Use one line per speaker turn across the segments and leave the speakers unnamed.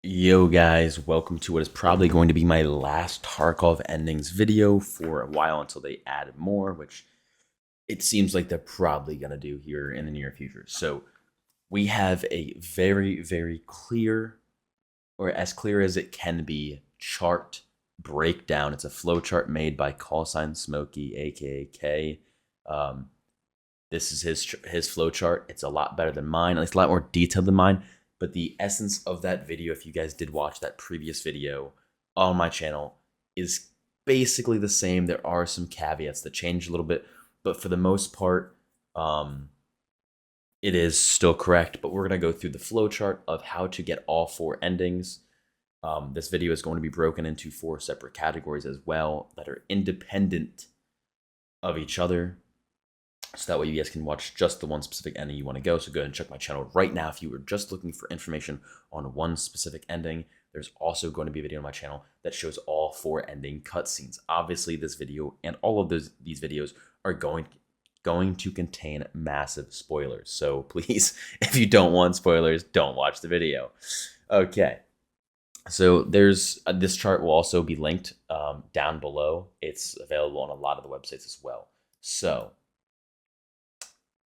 Yo guys, welcome to what is probably going to be my last Tarkov endings video for a while until they add more, which it seems like they're probably going to do here in the near future. So we have a very, very clear, or as clear as it can be, chart breakdown. It's a flowchart made by CallsignSmoky, aka K. Um, this is his flowchart. It's a lot better than mine, at least a lot more detailed than mine. But the essence of that video, if you guys did watch that previous video on my channel, is basically the same. There are some caveats that change a little bit, but for the most part, it is still correct. But we're going to go through the flowchart of how to get all 4 endings. This video is going to be broken into 4 separate categories as well that are independent of each other. So that way you guys can watch just the one specific ending you want to go. So go ahead and check my channel right now if you were just looking for information on one specific ending. There's also going to be a video on my channel that shows all 4 ending cutscenes. Obviously, this video and all of these videos are going to contain massive spoilers. So please, if you don't want spoilers, don't watch the video. Okay. So there's this chart will also be linked down below. It's available on a lot of the websites as well. So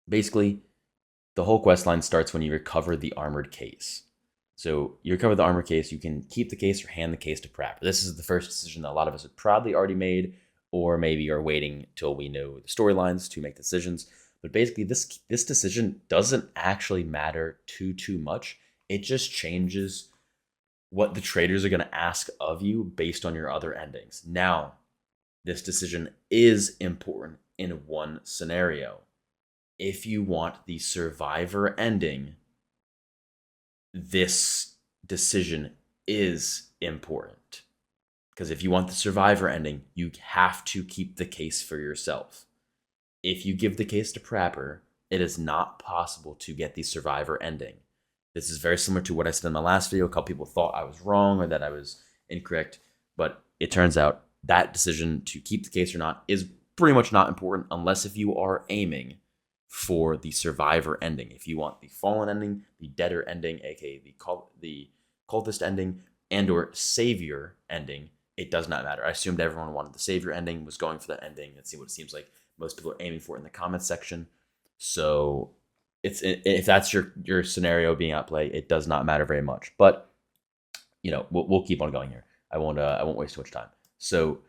basically, the whole quest line starts when you recover the armored case. So you recover the armored case, you can keep the case or hand the case to Prapor. This is the first decision that a lot of us have probably already made, or maybe are waiting till we know the storylines to make decisions. But basically, this decision doesn't actually matter too much. It just changes what the traders are going to ask of you based on your other endings. Now, this decision is important in one scenario. If you want the survivor ending, this decision is important. Because if you want the survivor ending, you have to keep the case for yourself. If you give the case to Prapor, it is not possible to get the survivor ending. This is very similar to what I said in my last video. A couple people thought I was wrong or that I was incorrect, but it turns out that decision to keep the case or not is pretty much not important unless if you are aiming for the survivor ending. If you want the fallen ending, the debtor ending, aka the cultist ending, and or savior ending, it does not matter. I assumed everyone wanted the savior ending, was going for that ending. Let's see what it seems like most people are aiming for in the comments section. So if that's your scenario being outplayed, it does not matter very much. But we'll keep on going here. I won't waste too much time. So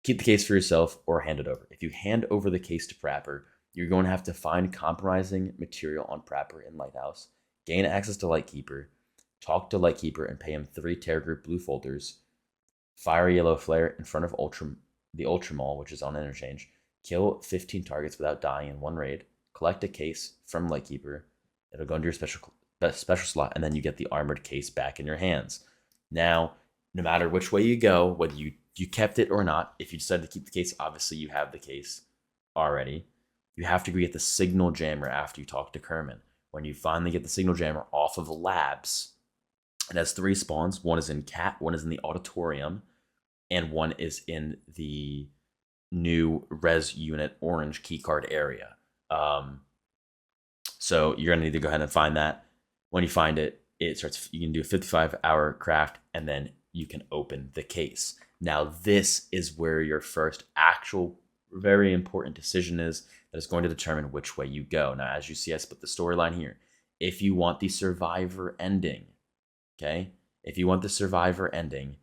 keep the case for yourself or hand it over. If you hand over the case to Prapor, you're going to have to find compromising material on Prapor in Lighthouse, gain access to Lightkeeper, talk to Lightkeeper and pay him 3 Terror Group blue folders, fire a yellow flare in front of the Ultramall, which is on interchange, kill 15 targets without dying in 1 raid, collect a case from Lightkeeper. It'll go into your special slot, and then you get the armored case back in your hands. Now, no matter which way you go, whether you kept it or not, if you decide to keep the case, obviously you have the case already. You have to get the signal jammer after you talk to Kerman. When you finally get the signal jammer off of the labs, it has 3 spawns. 1 is in Cat, 1 is in the auditorium, and 1 is in the new res unit orange keycard area. So you're gonna need to go ahead and find that. When you find it, you can do a 55-hour craft, and then you can open the case. Now this is where your first actual very important decision is that is going to determine which way you go. Now, as you see, I split the storyline here. If you want the survivor ending, okay? If you want the survivor ending,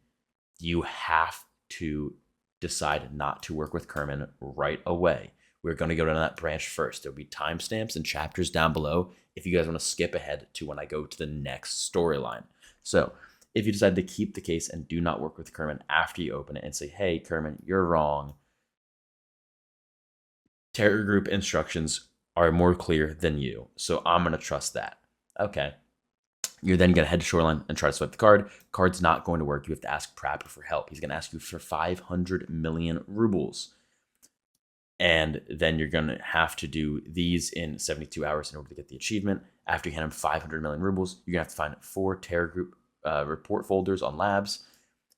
you have to decide not to work with Kerman right away. We're going to go down that branch first. There'll be timestamps and chapters down below if you guys want to skip ahead to when I go to the next storyline. So if you decide to keep the case and do not work with Kerman after you open it and say, hey, Kerman, you're wrong, Terror Group instructions are more clear than you, so I'm going to trust that. Okay. You're then going to head to Shoreline and try to swipe the card. Card's not going to work. You have to ask Prapor for help. He's going to ask you for 500 million rubles. And then you're going to have to do these in 72 hours in order to get the achievement. After you hand him 500 million rubles, you're going to have to find 4 Terror Group report folders on labs.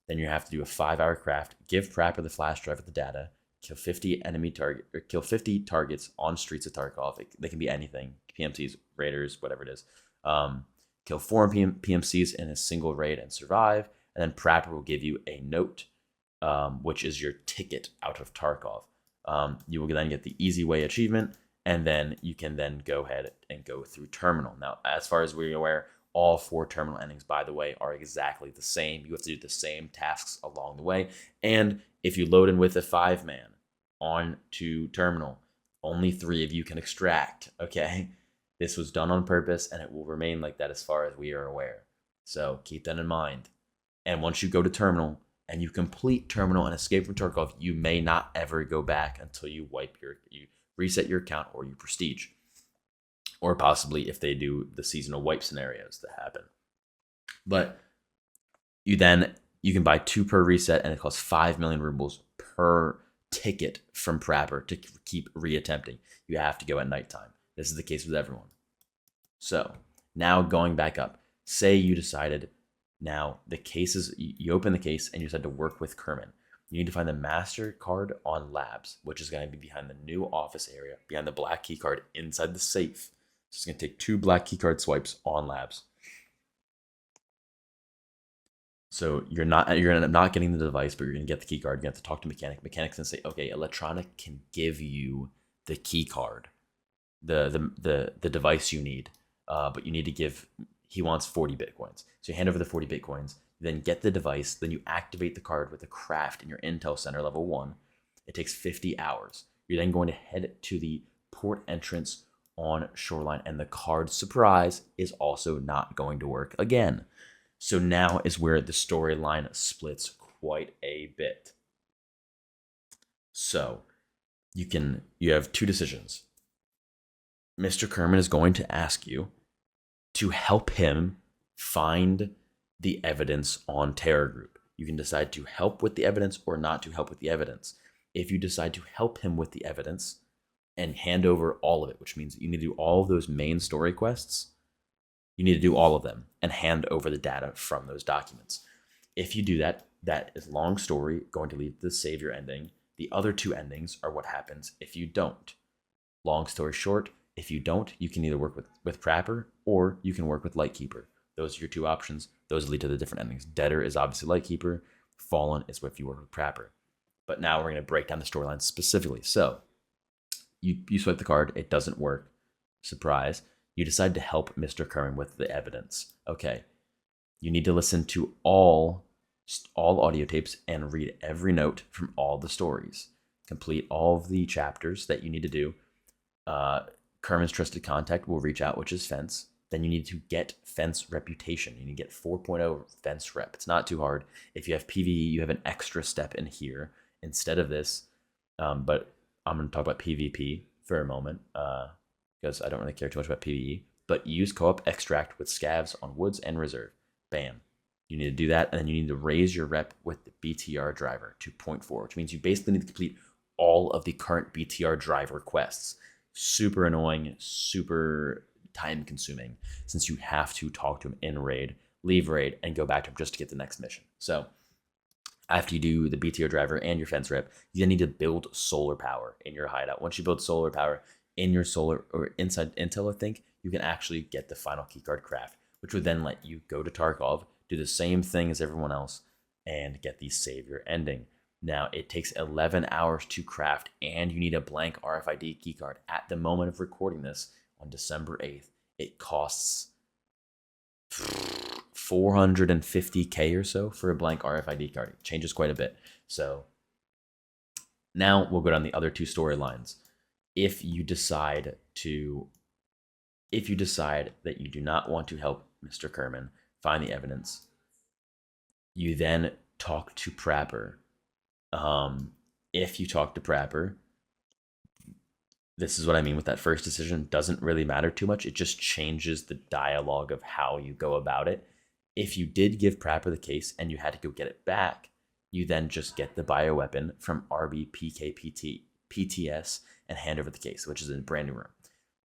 Then you have to do a 5-hour craft. Give Prapor the flash drive with the data. Kill 50 kill 50 targets on streets of Tarkov. They can be anything. PMCs, raiders, whatever it is. kill 4 PMCs in a single raid and survive. And then Prapor will give you a note, which is your ticket out of Tarkov. You will then get the easy way achievement, and then you can then go ahead and go through terminal. Now, as far as we're aware, all 4 terminal endings, by the way, are exactly the same. You have to do the same tasks along the way. And if you load in with a 5-man on to terminal, only 3 of you can extract, okay? This was done on purpose, and it will remain like that as far as we are aware. So keep that in mind. And once you go to terminal and you complete terminal and escape from Tarkov, you may not ever go back until you reset your account or you prestige. Or possibly if they do the seasonal wipe scenarios that happen. But you can buy 2 per reset, and it costs 5 million rubles per ticket from Prapor to keep reattempting. You have to go at nighttime. This is the case with everyone. So now going back up, say you decided now the case is, you open the case and you decide to work with Kerman. You need to find the master card on labs, which is going to be behind the new office area, behind the black key card inside the safe. So it's going to take 2 black key card swipes on labs. So you're going to end up not getting the device, but you're going to get the key card. You have to talk to mechanic. Mechanic's going to say, okay, electronic can give you the key card, the device you need, but you need to give. He wants 40 bitcoins. So you hand over the 40 bitcoins, then get the device, then you activate the card with a craft in your Intel Center level 1. It takes 50 hours. You're then going to head to the port entrance on Shoreline, and the card, surprise, is also not going to work again. So now is where the storyline splits quite a bit. So you have 2 decisions. Mr. Kerman is going to ask you to help him find the evidence on Terror Group. You can decide to help with the evidence or not to help with the evidence. If you decide to help him with the evidence and hand over all of it, which means that you need to do all of those main story quests, you need to do all of them and hand over the data from those documents. If you do that, that is long story, going to lead to the savior ending. The other 2 endings are what happens if you don't. Long story short, if you don't, you can either work with Prapor or you can work with Lightkeeper. Those are your 2 options. Those lead to the different endings. Debtor is obviously Lightkeeper. Fallen is if you work with Prapor. But now we're going to break down the storyline specifically. So you swipe the card. It doesn't work. Surprise. You decide to help Mr. Kerman with the evidence. Okay. You need to listen to all audio tapes and read every note from all the stories. Complete all of the chapters that you need to do. Kerman's trusted contact will reach out, which is Fence. Then you need to get Fence reputation. You need to get 4.0 Fence rep. It's not too hard. If you have PvE, you have an extra step in here instead of this. But I'm going to talk about PvP for a moment because I don't really care too much about PvE. But use co-op extract with scavs on woods and reserve. Bam. You need to do that, and then you need to raise your rep with the BTR driver to 0.4, which means you basically need to complete all of the current BTR driver quests. Super annoying, super time consuming, since you have to talk to him in raid, leave raid, and go back to him just to get the next mission. So after you do the BTR driver and your Fence rep, you then need to build solar power in your hideout. Once you build solar power in your solar or inside Intel, I think, you can actually get the final keycard craft, which would then let you go to Tarkov, do the same thing as everyone else, and get the savior ending. Now, it takes 11 hours to craft, and you need a blank RFID keycard. At the moment of recording this, on December 8th, it costs 450K or so for a blank RFID card. It changes quite a bit. So now we'll go down the other 2 storylines. If you decide that you do not want to help Mr. Kerman find the evidence, you then talk to Prapor. If you talk to Prapor, this is what I mean with that first decision. Doesn't really matter too much. It just changes the dialogue of how you go about it. If you did give Prapor the case and you had to go get it back, you then just get the bioweapon from PTS and hand over the case, which is in a brand new room.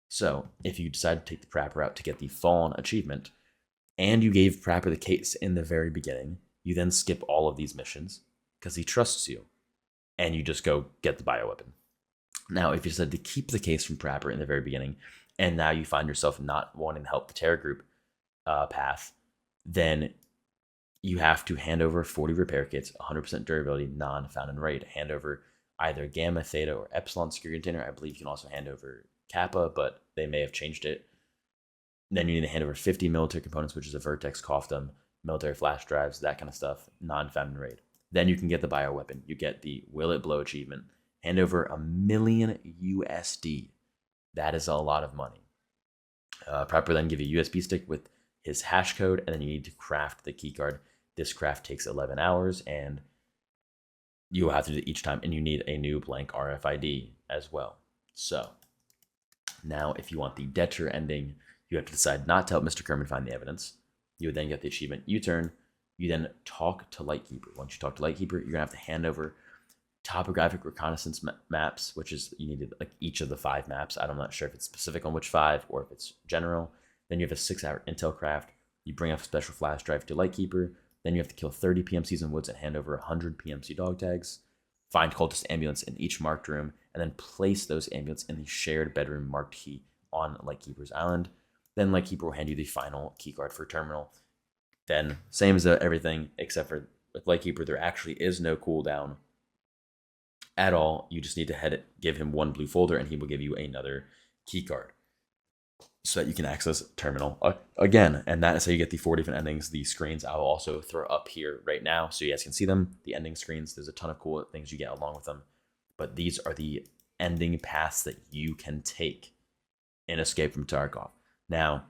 So if you decide to take the Prapor out to get the Fallen achievement, and you gave Prapor the case in the very beginning, you then skip all of these missions because he trusts you, and you just go get the bioweapon. Now, if you decide to keep the case from Prapor in the very beginning, and now you find yourself not wanting to help the terror group, path, then you have to hand over 40 repair kits, 100% durability, non-found in raid. Hand over either Gamma, Theta, or Epsilon security container. I believe you can also hand over Kappa, but they may have changed it. Then you need to hand over 50 military components, which is a Vertex, Coffdom, military flash drives, that kind of stuff, non-found in raid. Then you can get the bioweapon. You get the Will It Blow achievement. Hand over $1 million USD. That is a lot of money. Prapor then give you a USB stick with his hash code, and then you need to craft the keycard. This craft takes 11 hours, and you will have to do it each time, and you need a new blank RFID as well. So now if you want the Debtor ending, you have to decide not to help Mr. Kerman find the evidence. You would then get the achievement U-turn. You then talk to Lightkeeper. Once you talk to Lightkeeper, you're gonna have to hand over topographic reconnaissance maps, which is you needed like each of the 5 maps. I'm not sure if it's specific on which 5 or if it's general. Then you have a 6-hour intel craft. You bring up a special flash drive to Lightkeeper. Then you have to kill 30 PMCs in woods and hand over 100 PMC dog tags. Find cultist ambulance in each marked room, and then place those ambulance in the shared bedroom marked key on Lightkeeper's island. Then Lightkeeper will hand you the final keycard for terminal. Then same as everything, except for with Lightkeeper, there actually is no cooldown at all. You just need to give him 1 blue folder, and he will give you another keycard so that you can access terminal again. And that is how you get the 4 different endings. The screens I will also throw up here right now so you guys can see them. The ending screens, there's a ton of cool things you get along with them. But these are the ending paths that you can take in Escape from Tarkov. Now,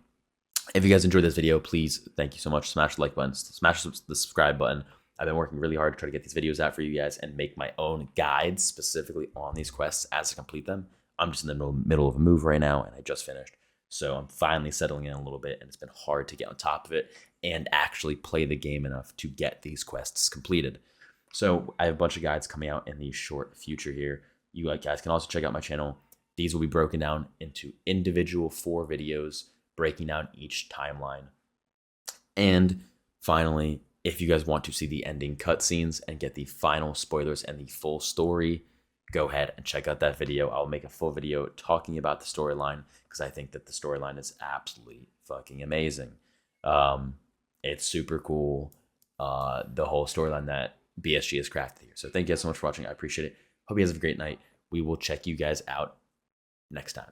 if you guys enjoyed this video, please, thank you so much. Smash the like button, smash the subscribe button. I've been working really hard to try to get these videos out for you guys and make my own guides specifically on these quests as I complete them. I'm just in the middle of a move right now, and I just finished. So I'm finally settling in a little bit, and it's been hard to get on top of it and actually play the game enough to get these quests completed. So I have a bunch of guides coming out in the short future here. You guys can also check out my channel. These will be broken down into individual 4 videos, breaking down each timeline. And finally, if you guys want to see the ending cutscenes and get the final spoilers and the full story, go ahead and check out that video. I'll make a full video talking about the storyline because I think that the storyline is absolutely fucking amazing. It's super cool, the whole storyline that BSG has crafted here. So thank you guys so much for watching. I appreciate it. Hope you guys have a great night. We will check you guys out next time.